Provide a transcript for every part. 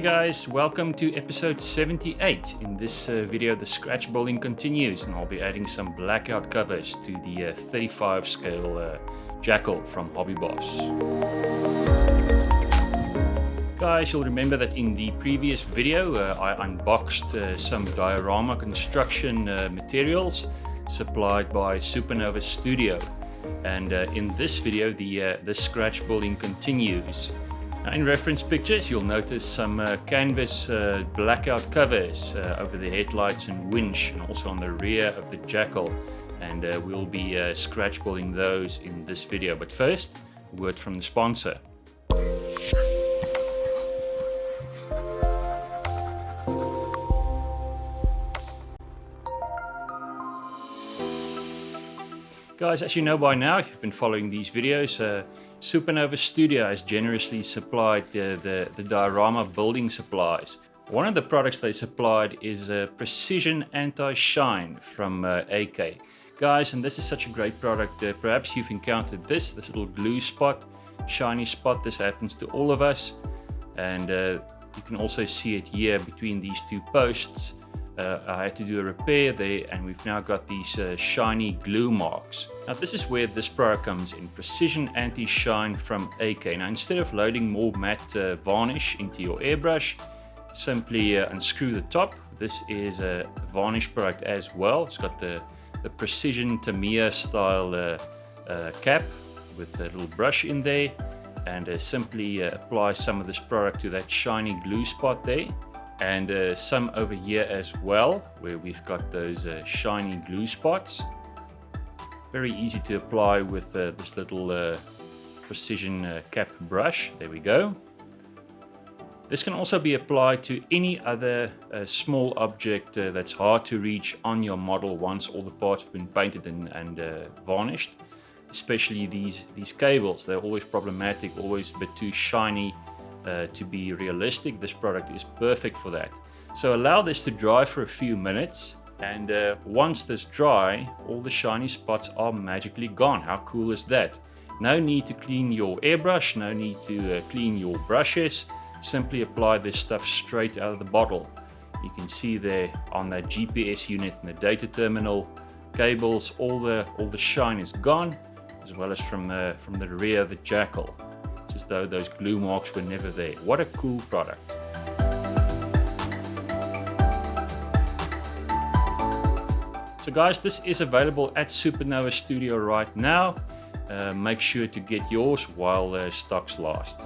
guys, welcome to episode 78. In this video the scratch building continues and I'll be adding some blackout covers to the 35 scale Jackal from Hobby Boss. Guys, you'll remember that in the previous video I unboxed some diorama construction materials supplied by Supernova Studio, and in this video the scratch building continues. Now, in reference pictures you'll notice some canvas blackout covers over the headlights and winch, and also on the rear of the Jackal, and we'll be scratch building those in this video. But first, a word from the sponsor. Guys, as you know by now, if you've been following these videos, Supernova Studio has generously supplied the diorama building supplies. One of the products they supplied is Precision AntiShine from AK. Guys, and this is such a great product. Perhaps you've encountered this little glue spot, shiny spot. This happens to all of us, and you can also see it here between these two posts. I had to do a repair there, and we've now got these shiny glue marks. Now this is where this product comes in, Precision Anti-Shine from AK. Now instead of loading more matte varnish into your airbrush, simply unscrew the top. This is a varnish product as well. It's got the Precision Tamiya style cap with a little brush in there, and simply apply some of this product to that shiny glue spot there. And some over here as well, where we've got those shiny glue spots. Very easy to apply with this little precision cap brush. There we go. This can also be applied to any other small object that's hard to reach on your model once all the parts have been painted and varnished. Especially these cables, they're always problematic, always a bit too shiny to be realistic. This product is perfect for that. So allow this to dry for a few minutes, and once this dry, all the shiny spots are magically gone. How cool is that? No need to clean your airbrush, no need to clean your brushes. Simply apply this stuff straight out of the bottle. You can see there on that GPS unit and the data terminal cables, all the shine is gone, as well as from the rear of the Jackal, as though those glue marks were never there. What a cool product. So guys, this is available at Supernova Studio right now. Make sure to get yours while stocks last.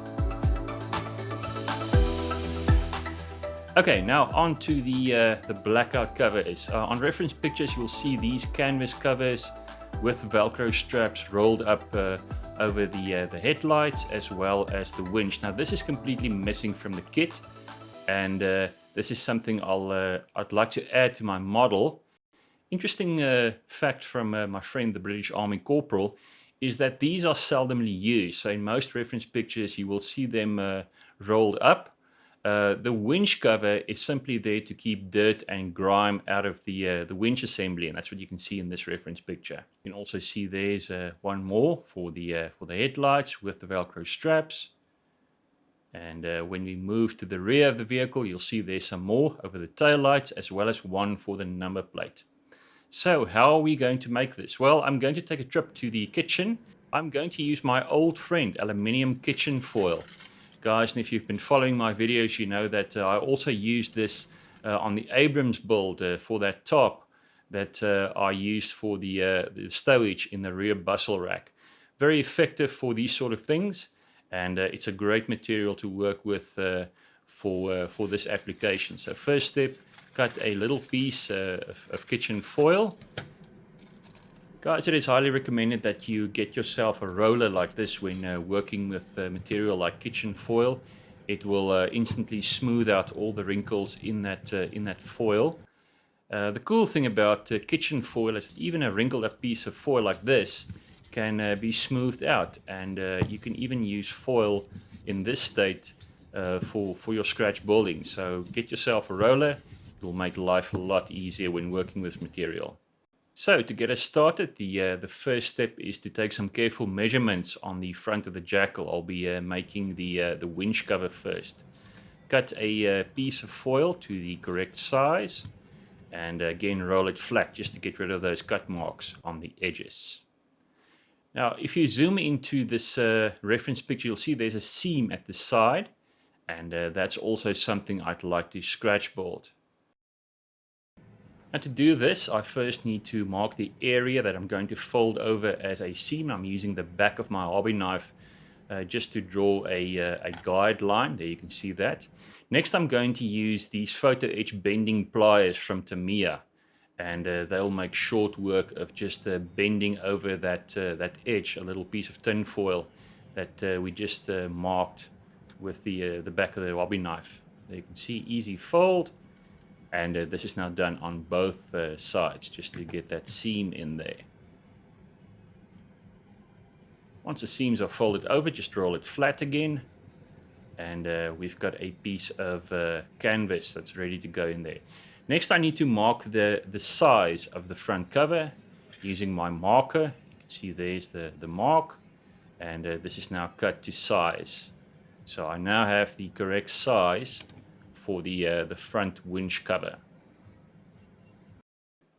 Okay, now on to the blackout covers. On reference pictures you'll see these canvas covers with Velcro straps rolled up over the headlights as well as the winch. Now this is completely missing from the kit, and this is something I'd like to add to my model. Interesting fact from my friend the British Army Corporal is that these are seldomly used. So in most reference pictures you will see them rolled up. The winch cover is simply there to keep dirt and grime out of the winch assembly, and that's what you can see in this reference picture. You can also see there's one more for the headlights with the Velcro straps. And when we move to the rear of the vehicle, you'll see there's some more over the tail lights, as well as one for the number plate. So how are we going to make this? Well, I'm going to take a trip to the kitchen. I'm going to use my old friend aluminium kitchen foil. Guys, and if you've been following my videos, you know that I also used this on the Abrams build for that top that I used for the stowage in the rear bustle rack. Very effective for these sort of things, and it's a great material to work with for this application. So first step, cut a little piece of kitchen foil. Guys, it is highly recommended that you get yourself a roller like this when working with material like kitchen foil. It will instantly smooth out all the wrinkles in that foil. The cool thing about kitchen foil is that even a wrinkled up piece of foil like this can be smoothed out, and you can even use foil in this state for your scratch building. So get yourself a roller. It will make life a lot easier when working with material. So to get us started, the first step is to take some careful measurements on the front of the Jackal. I'll be making the winch cover first. cut a piece of foil to the correct size, and again roll it flat just to get rid of those cut marks on the edges. Now if you zoom into this reference picture, you'll see there's a seam at the side, and that's also something I'd like to scratch build. And to do this, I first need to mark the area that I'm going to fold over as a seam. I'm using the back of my hobby knife just to draw a guideline. There you can see that. Next I'm going to use these photo etch bending pliers from Tamiya, and they'll make short work of just bending over that edge, a little piece of tin foil that we just marked with the back of the hobby knife. There you can see, easy fold, and this is now done on both sides just to get that seam in there. Once the seams are folded over, just roll it flat again, and we've got a piece of canvas that's ready to go in there. Next I need to mark the size of the front cover using my marker. You can see there's the mark, and this is now cut to size. So I now have the correct size for the front winch cover.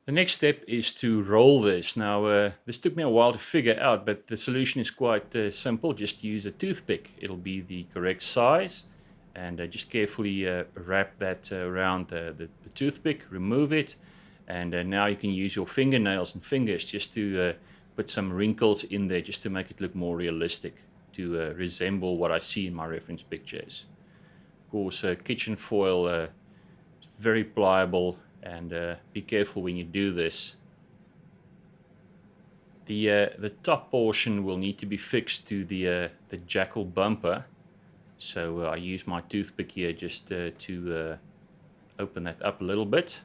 The next step is to roll this. Now this took me a while to figure out, but the solution is quite simple. Just use a toothpick. It'll be the correct size, and just carefully wrap that around the toothpick, remove it, and now you can use your fingernails and fingers just to put some wrinkles in there just to make it look more realistic, to resemble what I see in my reference pictures. Of course, kitchen foil is very pliable, and be careful when you do this. The top portion will need to be fixed to the Jackal bumper, so I use my toothpick here just to open that up a little bit.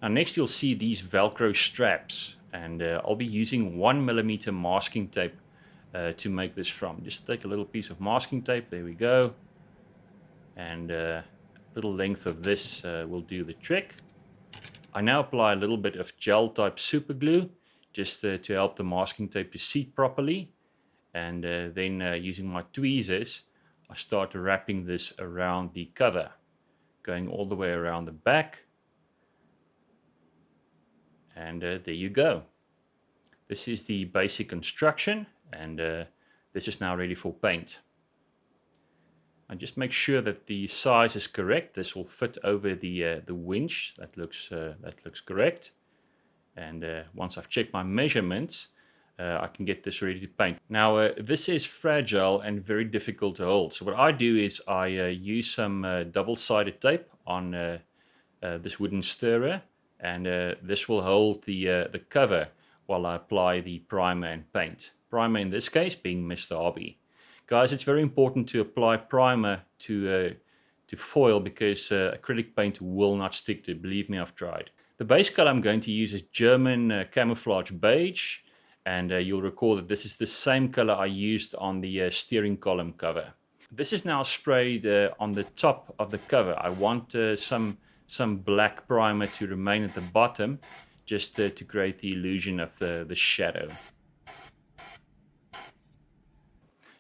Now next you'll see these Velcro straps, and I'll be using 1mm masking tape to make this from. Just take a little piece of masking tape, there we go, and a little length of this will do the trick. I now apply a little bit of gel type super glue just to help the masking tape to seat properly, and then using my tweezers I start wrapping this around the cover, going all the way around the back, and there you go. This is the basic construction, and this is now ready for paint. And just make sure that the size is correct. This will fit over the winch. That looks correct. And once I've checked my measurements, I can get this ready to paint. Now this is fragile and very difficult to hold. So what I do is I use some double-sided tape on this wooden stirrer, and this will hold the cover while I apply the primer and paint. Primer in this case being Mr. Hobby. Guys, it's very important to apply primer to foil, because acrylic paint will not stick to it. Believe me, I've tried. The base color I'm going to use is German camouflage beige, and you'll recall that this is the same color I used on the steering column cover. This is now sprayed on the top of the cover. I want some black primer to remain at the bottom, just to create the illusion of the shadow.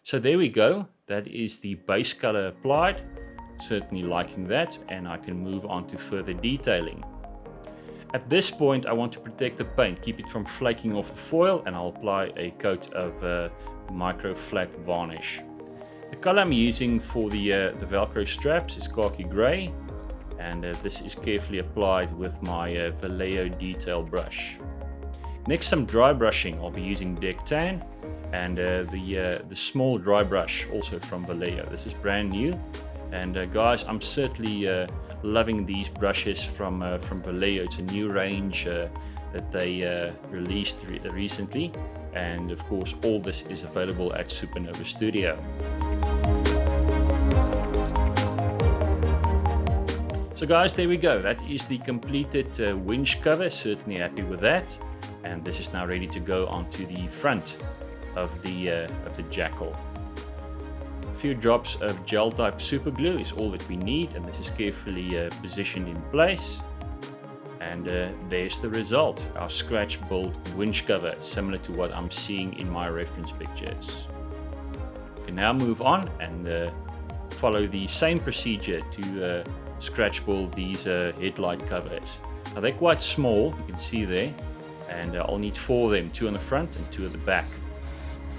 So there we go, that is the base color applied. Certainly liking that, and I can move on to further detailing. At this point I want to protect the paint, keep it from flaking off the foil, and I'll apply a coat of micro flat varnish. The color I'm using for the Velcro straps is khaki grey, and this is carefully applied with my Vallejo detail brush. Next, some dry brushing. I'll be using Deck Tan, and the small dry brush also from Vallejo. This is brand new, and guys, I'm certainly loving these brushes from Vallejo. It's a new range that they released recently, and of course all this is available at Supernova Studio. So guys, there we go. That is the completed winch cover. Certainly happy with that, and this is now ready to go onto the front of the Jackal. A few drops of gel type super glue is all that we need, and this is carefully positioned in place, and there's the result, our scratch build winch cover, similar to what I'm seeing in my reference pictures. We can now move on and follow the same procedure to scratch build these headlight covers. Now they're quite small, you can see there, and I'll need 4 of them, 2 on the front and 2 at the back.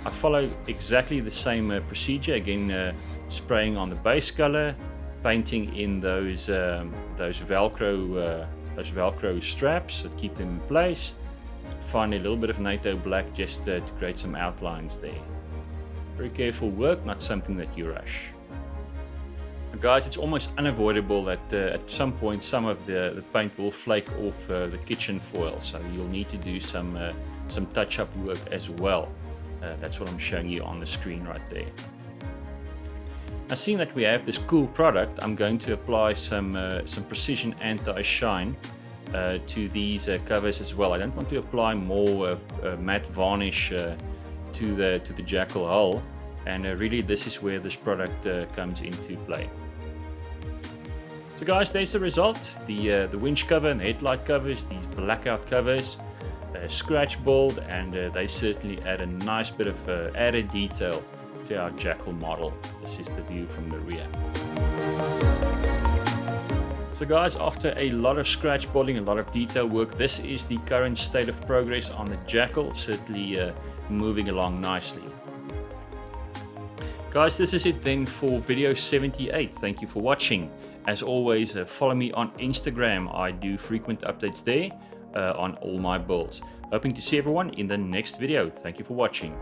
I follow exactly the same procedure, again spraying on the base color, painting in those Velcro straps that keep them in place. Finally a little bit of NATO black just to create some outlines there. Very careful work, not something that you rush. Now guys, it's almost unavoidable that at some point some of the paint will flake off the kitchen foil, so you'll need to do some touch-up work as well. That's what I'm showing you on the screen right there. Now, seeing that we have this cool product, I'm going to apply some precision anti-shine to these covers as well. I don't want to apply more matte varnish to the Jackal hull, and really this is where this product comes into play. So guys, there's the result. The winch cover and the headlight covers, these blackout covers, scratch build, and they certainly add a nice bit of added detail to our Jackal model. This is the view from the rear. So guys, after a lot of scratch building, a lot of detail work, this is the current state of progress on the Jackal, certainly moving along nicely. Guys, this is it then for video 78. Thank you for watching. As always, follow me on Instagram. I do frequent updates there on all my builds. Hoping to see everyone in the next video. Thank you for watching.